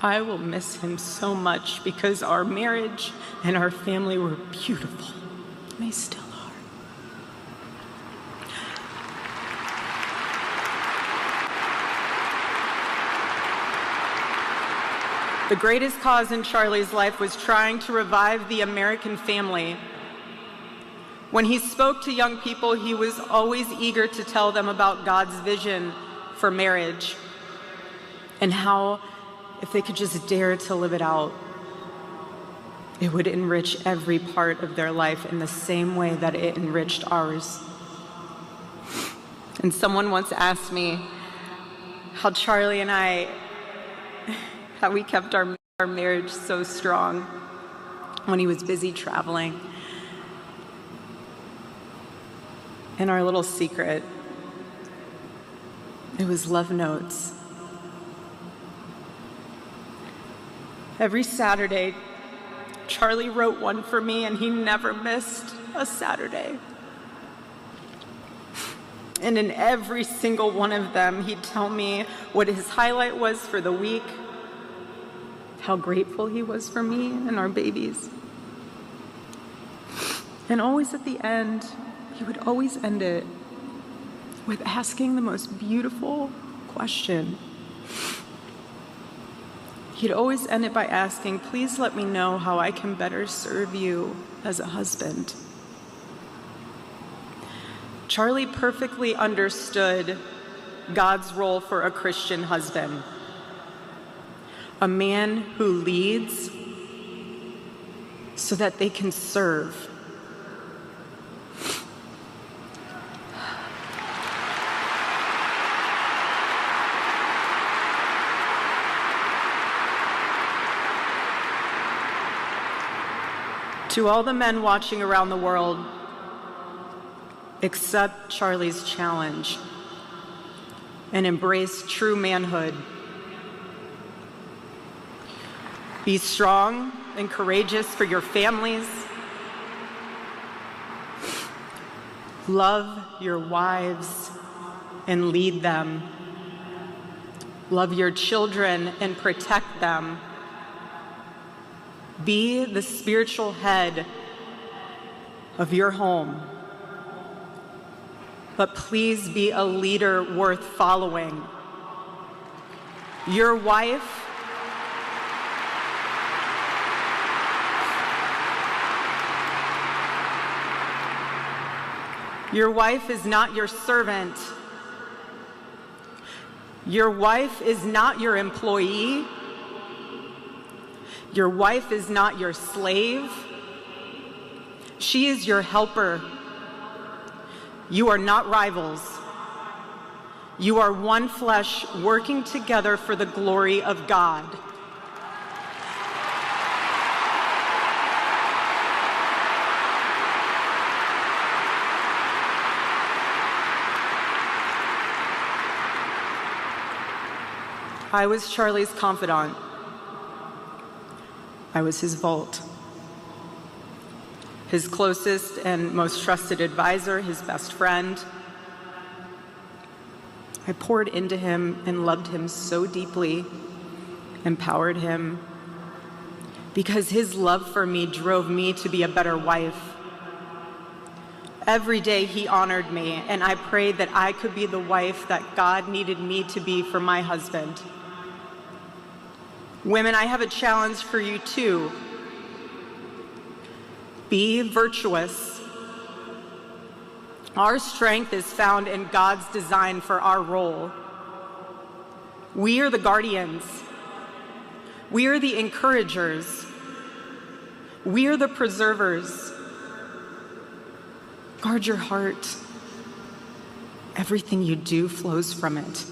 I will miss him so much because our marriage and our family were beautiful. They still are. The greatest cause in Charlie's life was trying to revive the American family. When he spoke to young people, he was always eager to tell them about God's vision for marriage and how, if they could just dare to live it out, it would enrich every part of their life in the same way that it enriched ours. And someone once asked me how Charlie and I, how we kept our marriage so strong when he was busy traveling. And our little secret, it was love notes. Every Saturday, Charlie wrote one for me, and he never missed a Saturday. And in every single one of them, he'd tell me what his highlight was for the week, how grateful he was for me and our babies. And always at the end, he would always end it with asking the most beautiful question. He'd always end it by asking, "Please let me know how I can better serve you as a husband." Charlie perfectly understood God's role for a Christian husband. A man who leads so that they can serve. To all the men watching around the world, accept Charlie's challenge and embrace true manhood. Be strong and courageous for your families. Love your wives and lead them. Love your children and protect them. Be the spiritual head of your home. But please be a leader worth following. Your wife is not your servant. Your wife is not your employee. Your wife is not your slave. She is your helper. You are not rivals. You are one flesh working together for the glory of God. I was Charlie's confidant. I was his vault, his closest and most trusted advisor, his best friend. I poured into him and loved him so deeply, empowered him, because his love for me drove me to be a better wife. Every day he honored me, and I prayed that I could be the wife that God needed me to be for my husband. Women, I have a challenge for you too. Be virtuous. Our strength is found in God's design for our role. We are the guardians. We are the encouragers. We are the preservers. Guard your heart. Everything you do flows from it.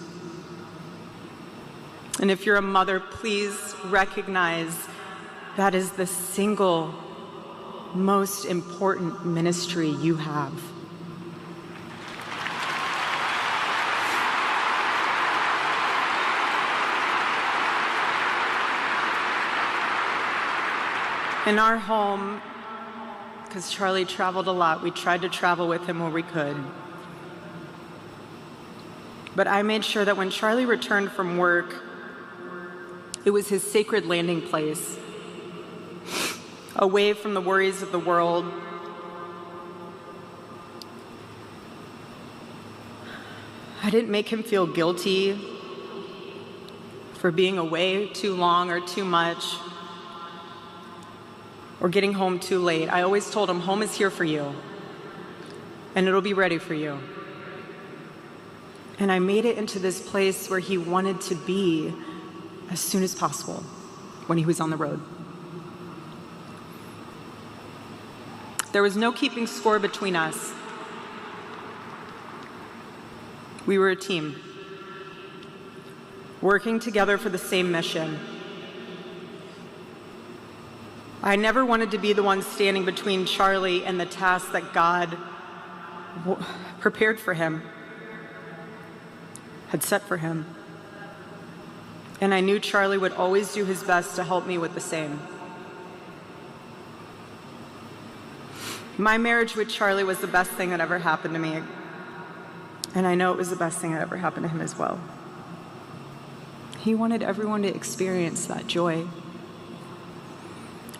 And if you're a mother, please recognize that is the single most important ministry you have. In our home, because Charlie traveled a lot, we tried to travel with him where we could. But I made sure that when Charlie returned from work, It was his sacred landing place, away from the worries of the world. I didn't make him feel guilty for being away too long or too much, or getting home too late. I always told him, home is here for you, and it'll be ready for you. And I made it into this place where he wanted to be as soon as possible when he was on the road. There was no keeping score between us. We were a team, working together for the same mission. I never wanted to be the one standing between Charlie and the task that God prepared for him, had set for him. And I knew Charlie would always do his best to help me with the same. My marriage with Charlie was the best thing that ever happened to me. And I know it was the best thing that ever happened to him as well. He wanted everyone to experience that joy.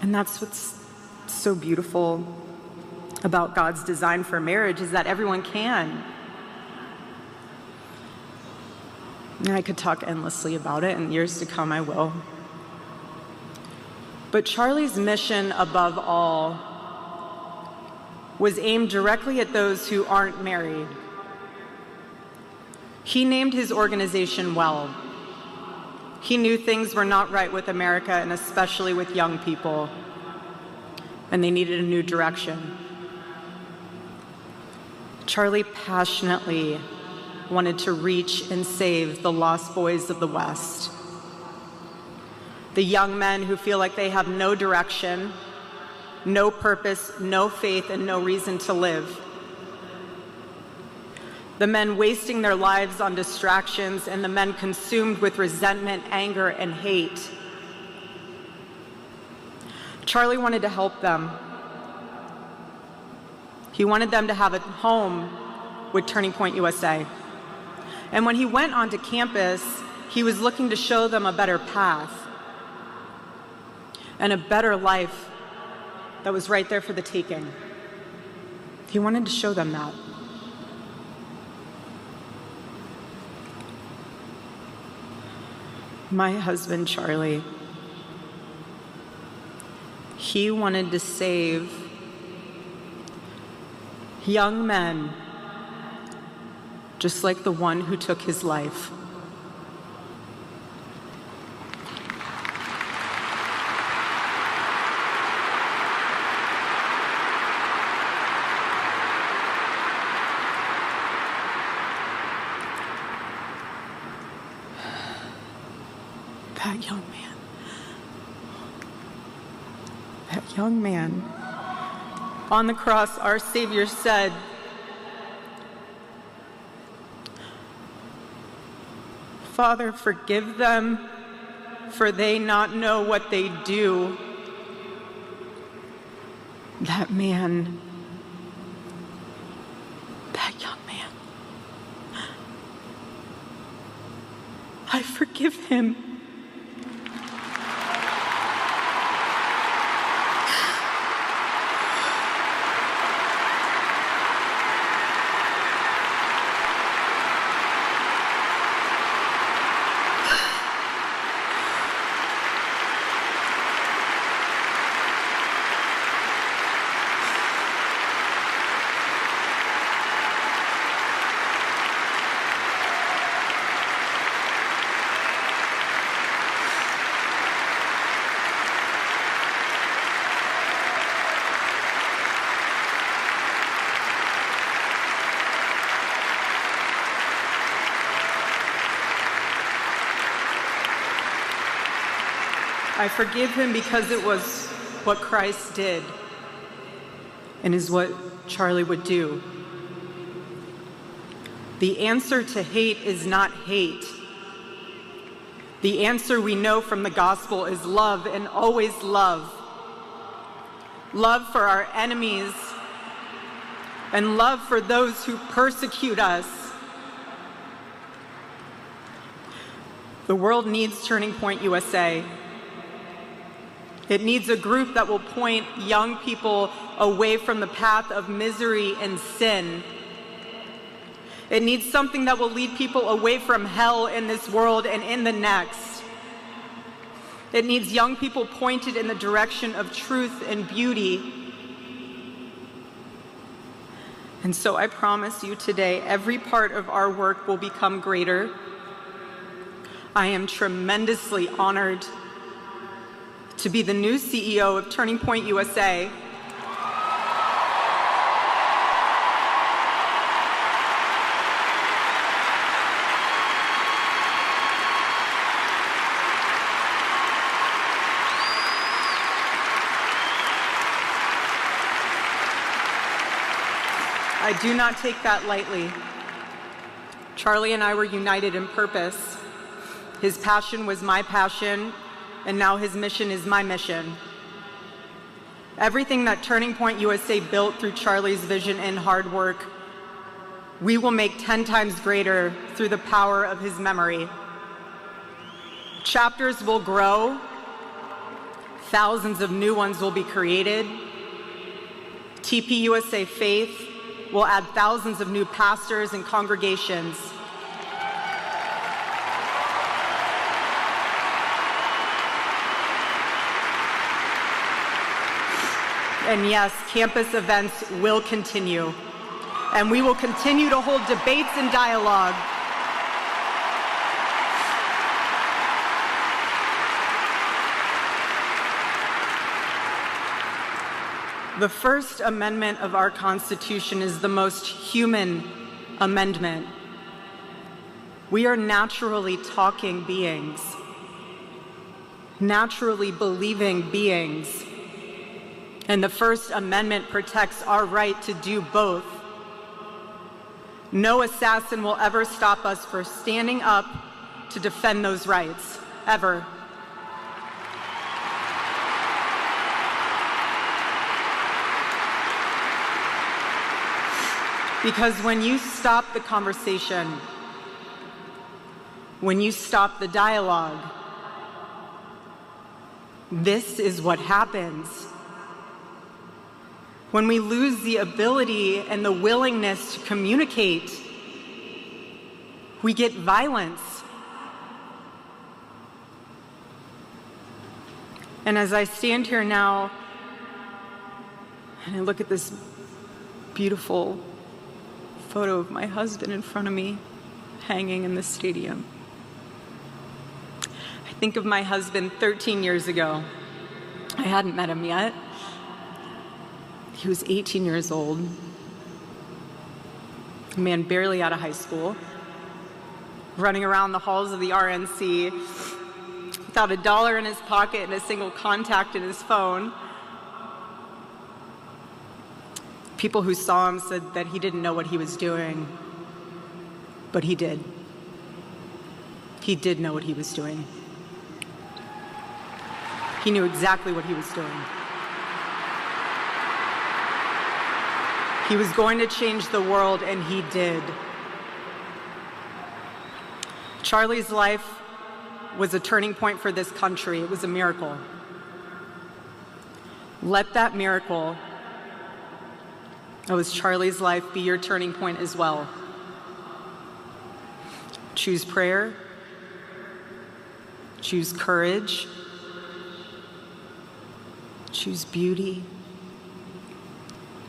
And that's what's so beautiful about God's design for marriage, is that everyone can. And I could talk endlessly about it, and years to come I will. But Charlie's mission above all was aimed directly at those who aren't married. He named his organization well. He knew things were not right with America, and especially with young people, and they needed a new direction. Charlie passionately wanted to reach and save the lost boys of the West. The young men who feel like they have no direction, no purpose, no faith, and no reason to live. The men wasting their lives on distractions, and the men consumed with resentment, anger, and hate. Charlie wanted to help them. He wanted them to have a home with Turning Point USA. And when he went onto campus, he was looking to show them a better path and a better life that was right there for the taking. He wanted to show them that. My husband, Charlie, he wanted to save young men just like the one who took his life. That young man, on the cross, our Savior said, "Father, forgive them, for they not know what they do." That young man, I forgive him. I forgive him because it was what Christ did and is what Charlie would do. The answer to hate is not hate. The answer we know from the gospel is love, and always love. Love for our enemies and love for those who persecute us. The world needs Turning Point USA. It needs a group that will point young people away from the path of misery and sin. It needs something that will lead people away from hell in this world and in the next. It needs young people pointed in the direction of truth and beauty. And so I promise you today, every part of our work will become greater. I am tremendously honored to be the new CEO of Turning Point USA. I do not take that lightly. Charlie and I were united in purpose. His passion was my passion, and now his mission is my mission. Everything that Turning Point USA built through Charlie's vision and hard work, we will make 10 times greater through the power of his memory. Chapters will grow, thousands of new ones will be created. TPUSA Faith will add thousands of new pastors and congregations. And yes, campus events will continue, and we will continue to hold debates and dialogue. The First Amendment of our Constitution is the most human amendment. We are naturally talking beings, naturally believing beings. And the First Amendment protects our right to do both. No assassin will ever stop us from standing up to defend those rights, ever. Because when you stop the conversation, when you stop the dialogue, this is what happens. When we lose the ability and the willingness to communicate, we get violence. And as I stand here now and I look at this beautiful photo of my husband in front of me hanging in the stadium, I think of my husband 13 years ago. I hadn't met him yet. He was 18 years old, a man barely out of high school, running around the halls of the RNC without $1 in his pocket and a single contact in his phone. People who saw him said that he didn't know what he was doing, but he did. He did know what he was doing. He knew exactly what he was doing. He was going to change the world, and he did. Charlie's life was a turning point for this country. It was a miracle. Let that miracle, that was Charlie's life, be your turning point as well. Choose prayer. Choose courage. Choose beauty.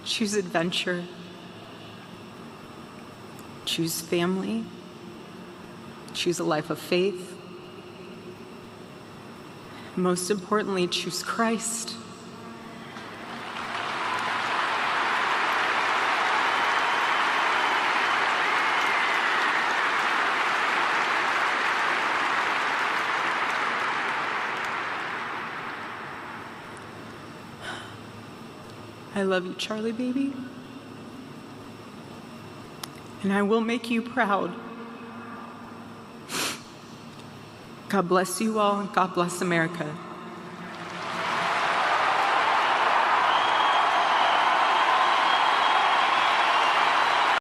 Choose adventure. Choose family. Choose a life of faith. Most importantly, choose Christ. I love you, Charlie, baby. And I will make you proud. God bless you all, and God bless America.